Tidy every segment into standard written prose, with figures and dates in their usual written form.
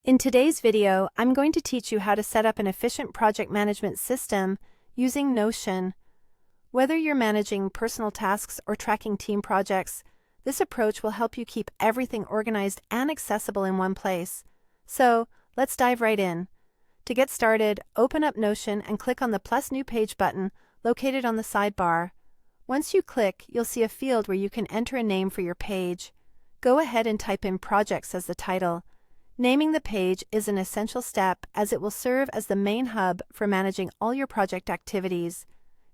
In today's video, I'm going to teach you how to set up an efficient project management system using Notion. Whether you're managing personal tasks or tracking team projects, this approach will help you keep everything organized and accessible in one place. So, let's dive right in. To get started, open up Notion and click on the plus new page button located on the sidebar. Once you click, you'll see a field where you can enter a name for your page. Go ahead and type in Projects as the title. Naming the page is an essential step as it will serve as the main hub for managing all your project activities.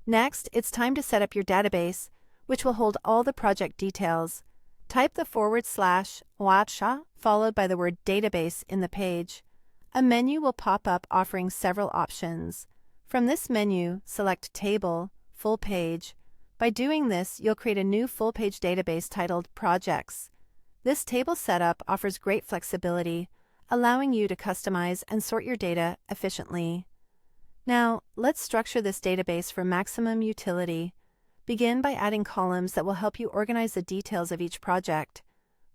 Next, it's time to set up your database, which will hold all the project details. Type the /WACHA followed by the word database in the page. A menu will pop up offering several options. From this menu, select Table, Full Page. By doing this, you'll create a new full-page database titled Projects. This table setup offers great flexibility, allowing you to customize and sort your data efficiently. Now, let's structure this database for maximum utility. Begin by adding columns that will help you organize the details of each project.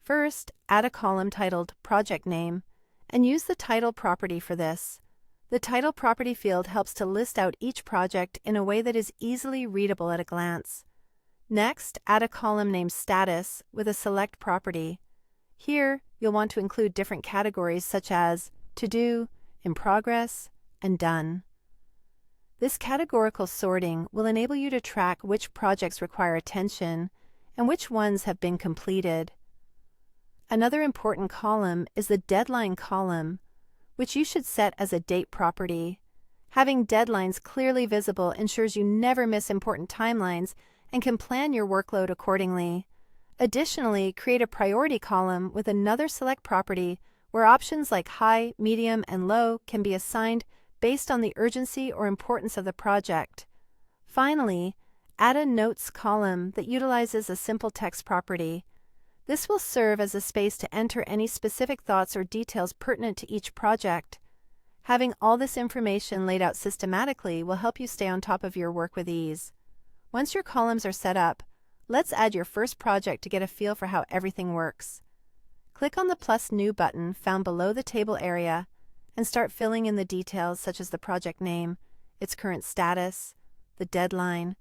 First, add a column titled Project Name, and use the title property for this. The title property field helps to list out each project in a way that is easily readable at a glance. Next, add a column named Status with a select property. Here, you'll want to include different categories such as To Do, In Progress, and Done. This categorical sorting will enable you to track which projects require attention and which ones have been completed. Another important column is the Deadline column, which you should set as a date property. Having deadlines clearly visible ensures you never miss important timelines and can plan your workload accordingly. Additionally, create a priority column with another select property where options like high, medium, and low can be assigned based on the urgency or importance of the project. Finally, add a Notes column that utilizes a simple text property. This will serve as a space to enter any specific thoughts or details pertinent to each project. Having all this information laid out systematically will help you stay on top of your work with ease. Once your columns are set up, let's add your first project to get a feel for how everything works. Click on the plus new button found below the table area and start filling in the details such as the project name, its current status, the deadline,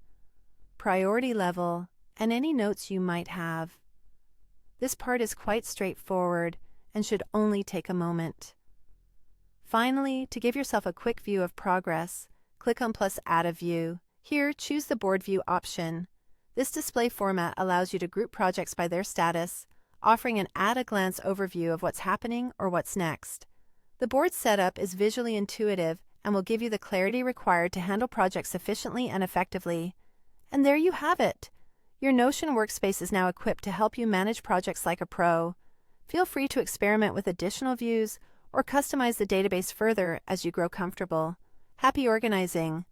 priority level, and any notes you might have. This part is quite straightforward and should only take a moment. Finally, to give yourself a quick view of progress, click on plus Add a View. Here, choose the Board View option. This display format allows you to group projects by their status, offering an at-a-glance overview of what's happening or what's next. The board setup is visually intuitive and will give you the clarity required to handle projects efficiently and effectively. And there you have it! Your Notion workspace is now equipped to help you manage projects like a pro. Feel free to experiment with additional views or customize the database further as you grow comfortable. Happy organizing!